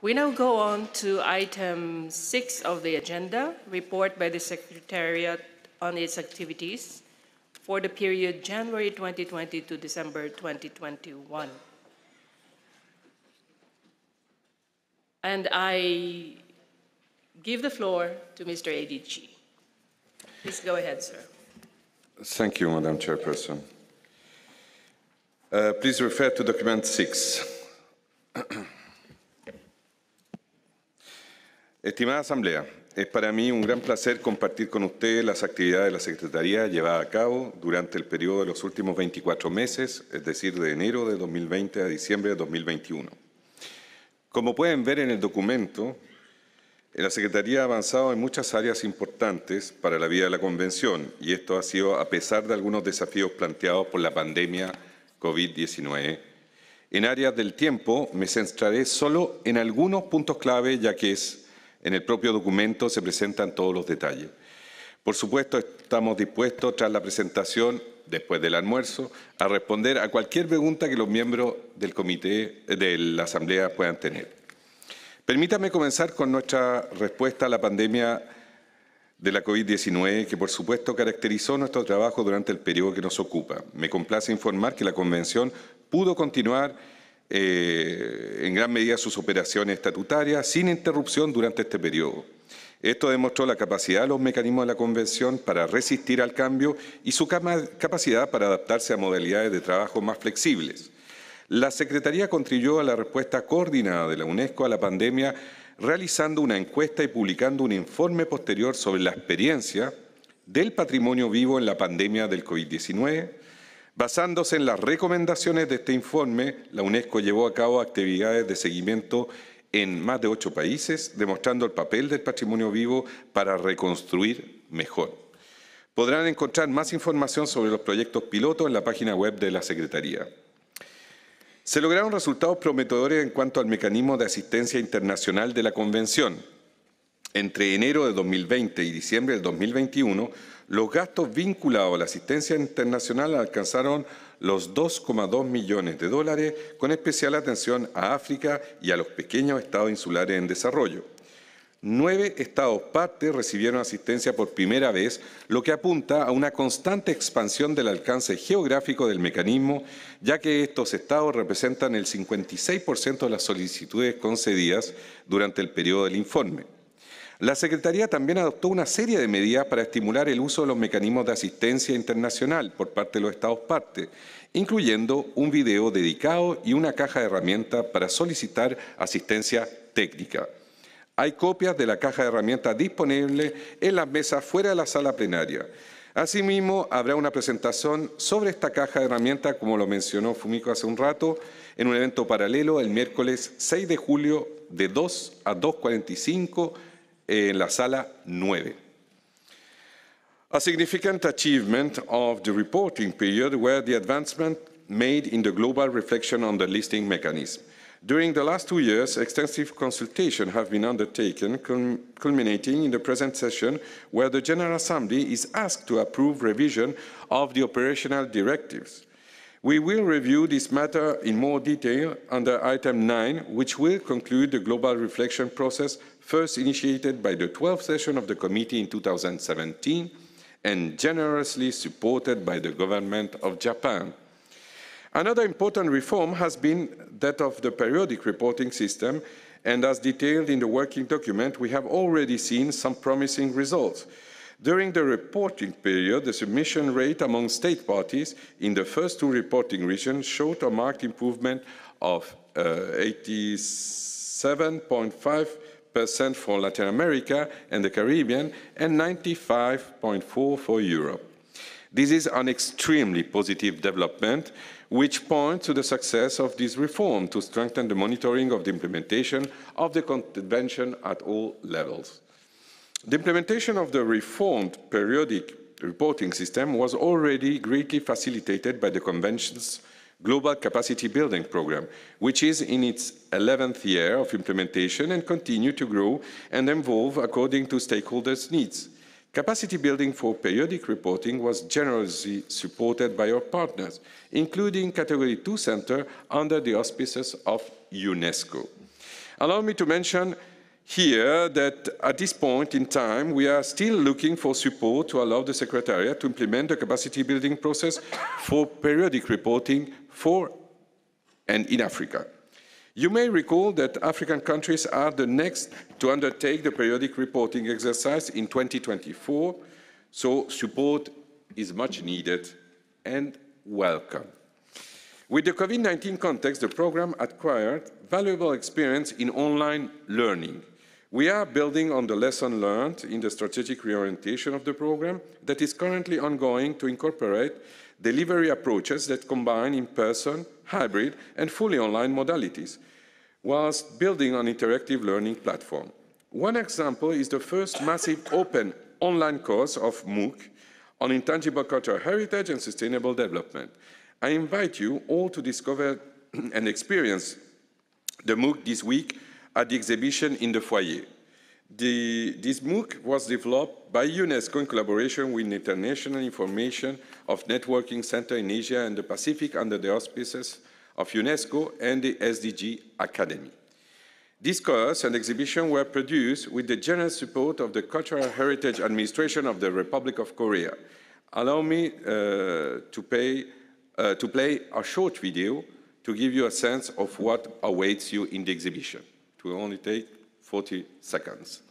We now go on to item 6 of the agenda, report by the Secretariat on its activities for the period January 2020 to December 2021. And I give the floor to Mr. Adichie. Please go ahead, sir. Thank you, Madam Chairperson. Please refer to document 6. Estimada Asamblea, es para mí un gran placer compartir con ustedes las actividades de la Secretaría llevadas a cabo durante el periodo de los últimos 24 meses, es decir, de enero de 2020 a diciembre de 2021. Como pueden ver en el documento, la Secretaría ha avanzado en muchas áreas importantes para la vida de la Convención, y esto ha sido a pesar de algunos desafíos planteados por la pandemia COVID-19. En áreas del tiempo me centraré solo en algunos puntos clave, ya que en el propio documento se presentan todos los detalles. Por supuesto, estamos dispuestos, tras la presentación, después del almuerzo, a responder a cualquier pregunta que los miembros del comité de la Asamblea puedan tener. Permítame comenzar con nuestra respuesta a la pandemia de la COVID-19, que por supuesto caracterizó nuestro trabajo durante el periodo que nos ocupa. Me complace informar que la Convención pudo continuar en gran medida sus operaciones estatutarias sin interrupción durante este periodo. Esto demostró la capacidad de los mecanismos de la Convención para resistir al cambio y su capacidad para adaptarse a modalidades de trabajo más flexibles. La Secretaría contribuyó a la respuesta coordinada de la UNESCO a la pandemia, realizando una encuesta y publicando un informe posterior sobre la experiencia del patrimonio vivo en la pandemia del COVID-19. Basándose en las recomendaciones de este informe, la UNESCO llevó a cabo actividades de seguimiento en más de 8 países, demostrando el papel del patrimonio vivo para reconstruir mejor. Podrán encontrar más información sobre los proyectos pilotos en la página web de la Secretaría. Se lograron resultados prometedores en cuanto al mecanismo de asistencia internacional de la Convención. Entre enero de 2020 y diciembre del 2021, los gastos vinculados a la asistencia internacional alcanzaron los $2,2 millones, con especial atención a África y a los pequeños estados insulares en desarrollo. 9 estados partes recibieron asistencia por primera vez, lo que apunta a una constante expansión del alcance geográfico del mecanismo, ya que estos estados representan el 56% de las solicitudes concedidas durante el periodo del informe. La Secretaría también adoptó una serie de medidas para estimular el uso de los mecanismos de asistencia internacional por parte de los Estados partes, incluyendo un video dedicado y una caja de herramientas para solicitar asistencia técnica. Hay copias de la caja de herramientas disponibles en las mesas fuera de la sala plenaria. Asimismo, habrá una presentación sobre esta caja de herramientas, como lo mencionó Fumiko hace un rato, en un evento paralelo el miércoles 6 de julio de 2 a 2:45 en la sala 9. A significant achievement of the reporting period were the advancement made in the global reflection on the listing mechanism. During the last 2 years, extensive consultation have been undertaken, culminating in the present session, where the General Assembly is asked to approve revision of the operational directives. We will review this matter in more detail under item 9, which will conclude the global reflection process first initiated by the 12th session of the committee in 2017 and generously supported by the government of Japan. Another important reform has been that of the periodic reporting system, and as detailed in the working document, we have already seen some promising results. During the reporting period, the submission rate among state parties in the first 2 reporting regions showed a marked improvement of 87.5% for Latin America and the Caribbean and 95.4% for Europe. This is an extremely positive development, which points to the success of this reform to strengthen the monitoring of the implementation of the Convention at all levels. The implementation of the reformed periodic reporting system was already greatly facilitated by the Convention's Global Capacity Building Program, which is in its 11th year of implementation and continues to grow and evolve according to stakeholders' needs. Capacity building for periodic reporting was generously supported by our partners, including Category 2 Center under the auspices of UNESCO. Allow me to mention here that at this point in time, we are still looking for support to allow the Secretariat to implement the capacity building process for periodic reporting for and in Africa. You may recall that African countries are the next to undertake the periodic reporting exercise in 2024, so support is much needed and welcome. With the COVID-19 context, the program acquired valuable experience in online learning. We are building on the lesson learned in the strategic reorientation of the program that is currently ongoing to incorporate delivery approaches that combine in-person, hybrid, and fully online modalities, whilst building an interactive learning platform. One example is the first massive open online course of MOOC on intangible cultural heritage and sustainable development. I invite you all to discover and experience the MOOC this week at the exhibition in the foyer. This MOOC was developed by UNESCO in collaboration with the International Information of Networking Center in Asia and the Pacific under the auspices of UNESCO and the SDG Academy. This course and exhibition were produced with the generous support of the Cultural Heritage Administration of the Republic of Korea. Allow me to play a short video to give you a sense of what awaits you in the exhibition. It will only take 40 seconds.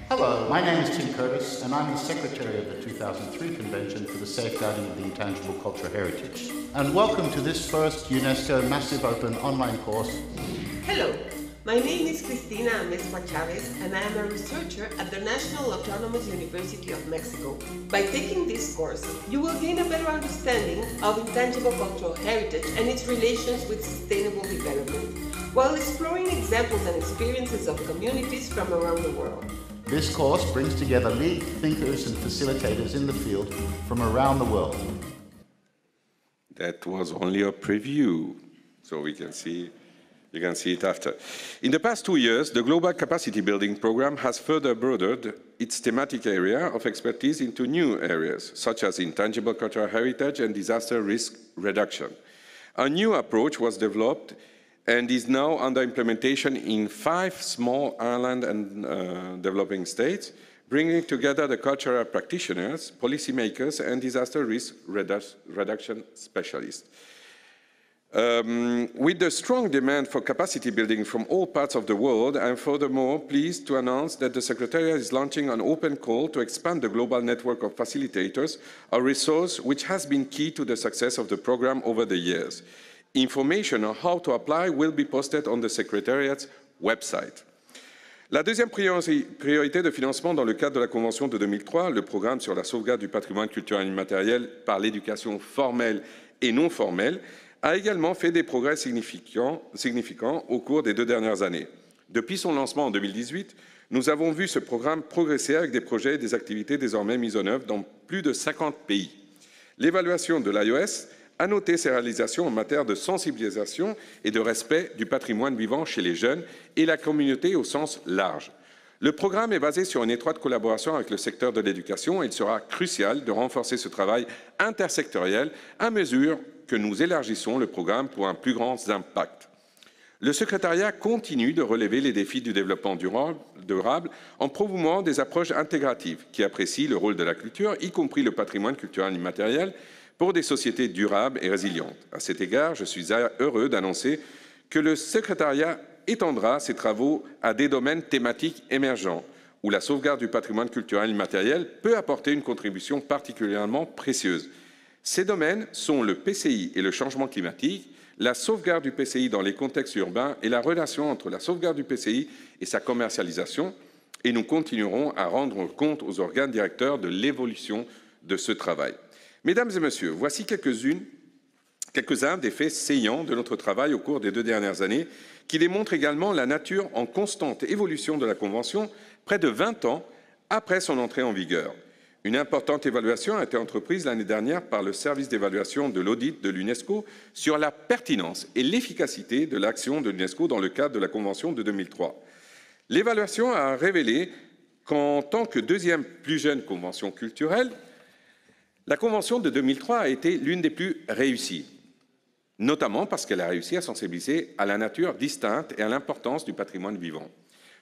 Hello, my name is Tim Curtis, and I'm the Secretary of the 2003 Convention for the Safeguarding of the Intangible Cultural Heritage. And welcome to this first UNESCO Massive Open online course. Hello, my name is Cristina Amezcua Chavez, and I am a researcher at the National Autonomous University of Mexico. By taking this course, you will gain a better understanding of intangible cultural heritage and its relations with sustainable development, while exploring examples and experiences of communities from around the world. This course brings together lead thinkers and facilitators in the field from around the world. That was only a preview, so you can see it after. In the past 2 years, the Global Capacity Building Program has further broadened its thematic area of expertise into new areas, such as intangible cultural heritage and disaster risk reduction. A new approach was developed and is now under implementation in 5 small island and developing states, bringing together the cultural practitioners, policymakers, and disaster risk reduction specialists. With the strong demand for capacity building from all parts of the world, I am furthermore pleased to announce that the Secretariat is launching an open call to expand the global network of facilitators, a resource which has been key to the success of the program over the years. Information on how to apply will be posted on the Secretariat's website. La deuxième priorité de financement dans le cadre de la Convention de 2003, le programme sur la sauvegarde du patrimoine culturel immatériel par l'éducation formelle et non formelle, a également fait des progrès significants au cours des 2 dernières années. Depuis son lancement en 2018, nous avons vu ce programme progresser avec des projets et des activités désormais mises en œuvre dans plus de 50 pays. L'évaluation de l'IOS a noté ses réalisations en matière de sensibilisation et de respect du patrimoine vivant chez les jeunes et la communauté au sens large. Le programme est basé sur une étroite collaboration avec le secteur de l'éducation et il sera crucial de renforcer ce travail intersectoriel à mesure que nous élargissons le programme pour un plus grand impact. Le Secrétariat continue de relever les défis du développement durable en promouvant des approches intégratives qui apprécient le rôle de la culture, y compris le patrimoine culturel immatériel, pour des sociétés durables et résilientes. À cet égard, je suis heureux d'annoncer que le Secrétariat étendra ses travaux à des domaines thématiques émergents, où la sauvegarde du patrimoine culturel immatériel peut apporter une contribution particulièrement précieuse. Ces domaines sont le PCI et le changement climatique, la sauvegarde du PCI dans les contextes urbains et la relation entre la sauvegarde du PCI et sa commercialisation, et nous continuerons à rendre compte aux organes directeurs de l'évolution de ce travail. Mesdames et messieurs, voici quelques-uns des faits saillants de notre travail au cours des 2 dernières années qui démontrent également la nature en constante évolution de la Convention près de 20 ans après son entrée en vigueur. Une importante évaluation a été entreprise l'année dernière par le service d'évaluation de l'audit de l'UNESCO sur la pertinence et l'efficacité de l'action de l'UNESCO dans le cadre de la Convention de 2003. L'évaluation a révélé qu'en tant que deuxième plus jeune convention culturelle, la Convention de 2003 a été l'une des plus réussies. notamment parce qu'elle a réussi à sensibiliser à la nature distincte et à l'importance du patrimoine vivant.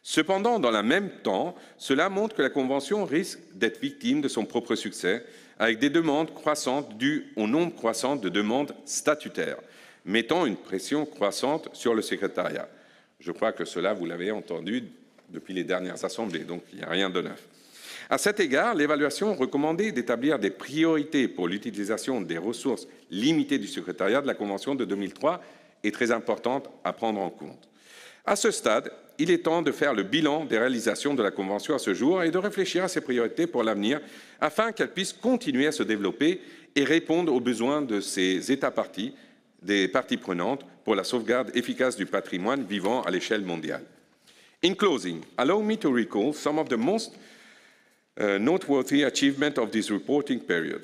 Cependant, dans le même temps, cela montre que la Convention risque d'être victime de son propre succès, avec des demandes croissantes dues au nombre croissant de demandes statutaires, mettant une pression croissante sur le Secrétariat. Je crois que cela, vous l'avez entendu depuis les dernières assemblées, donc il n'y a rien de neuf. À cet égard, l'évaluation recommandait d'établir des priorités pour l'utilisation des ressources limitées du Secrétariat de la Convention de 2003 est très importante à prendre en compte. À ce stade, il est temps de faire le bilan des réalisations de la Convention à ce jour et de réfléchir à ses priorités pour l'avenir afin qu'elle puisse continuer à se développer et répondre aux besoins de ses États parties, des parties prenantes pour la sauvegarde efficace du patrimoine vivant à l'échelle mondiale. In closing, allow me to recall some of the most noteworthy achievements of this reporting period.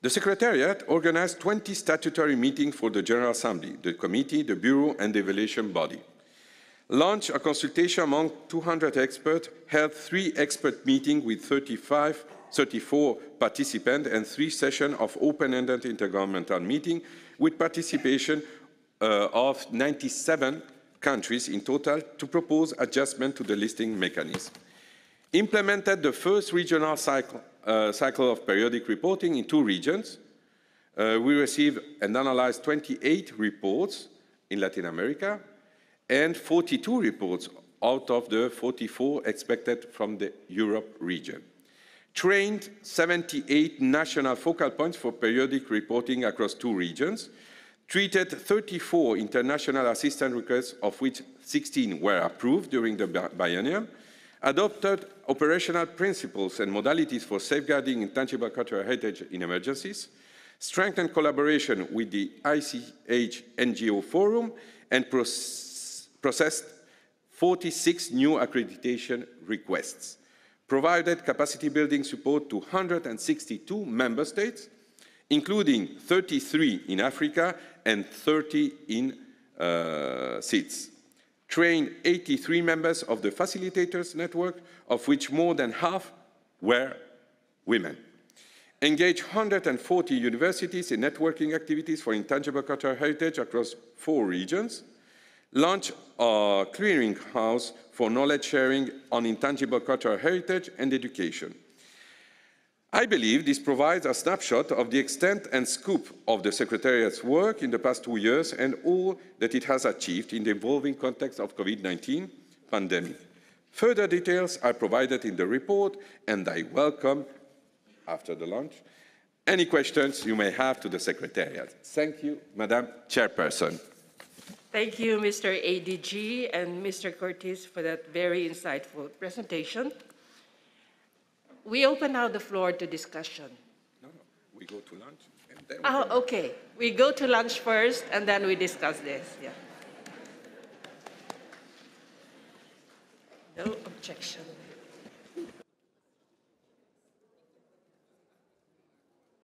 The Secretariat organized 20 statutory meetings for the General Assembly, the Committee, the Bureau, and the Evaluation Body. Launched a consultation among 200 experts, held 3 expert meetings with 34 participants, and 3 sessions of open-ended intergovernmental meetings with participation of 97 countries in total to propose adjustment to the listing mechanism. Implemented the first regional cycle of periodic reporting in 2 regions. We received and analyzed 28 reports in Latin America and 42 reports out of the 44 expected from the Europe region. Trained 78 national focal points for periodic reporting across 2 regions. Treated 34 international assistance requests, of which 16 were approved during the biennium. Adopted operational principles and modalities for safeguarding intangible cultural heritage in emergencies, strengthened collaboration with the ICH NGO Forum, and processed 46 new accreditation requests, provided capacity building support to 162 member states, including 33 in Africa and 30 in SIDS. Trained 83 members of the facilitators network, of which more than half were women. Engaged 140 universities in networking activities for intangible cultural heritage across 4 regions. Launched a clearinghouse for knowledge sharing on intangible cultural heritage and education. I believe this provides a snapshot of the extent and scope of the Secretariat's work in the past 2 years and all that it has achieved in the evolving context of COVID-19 pandemic. Further details are provided in the report, and I welcome, after the lunch, any questions you may have to the Secretariat. Thank you, Madam Chairperson. Thank you, Mr. ADG and Mr. Cortés, for that very insightful presentation. We open now the floor to discussion. No, we go to lunch. And then okay. We go to lunch first, and then we discuss this. Yeah. No objection.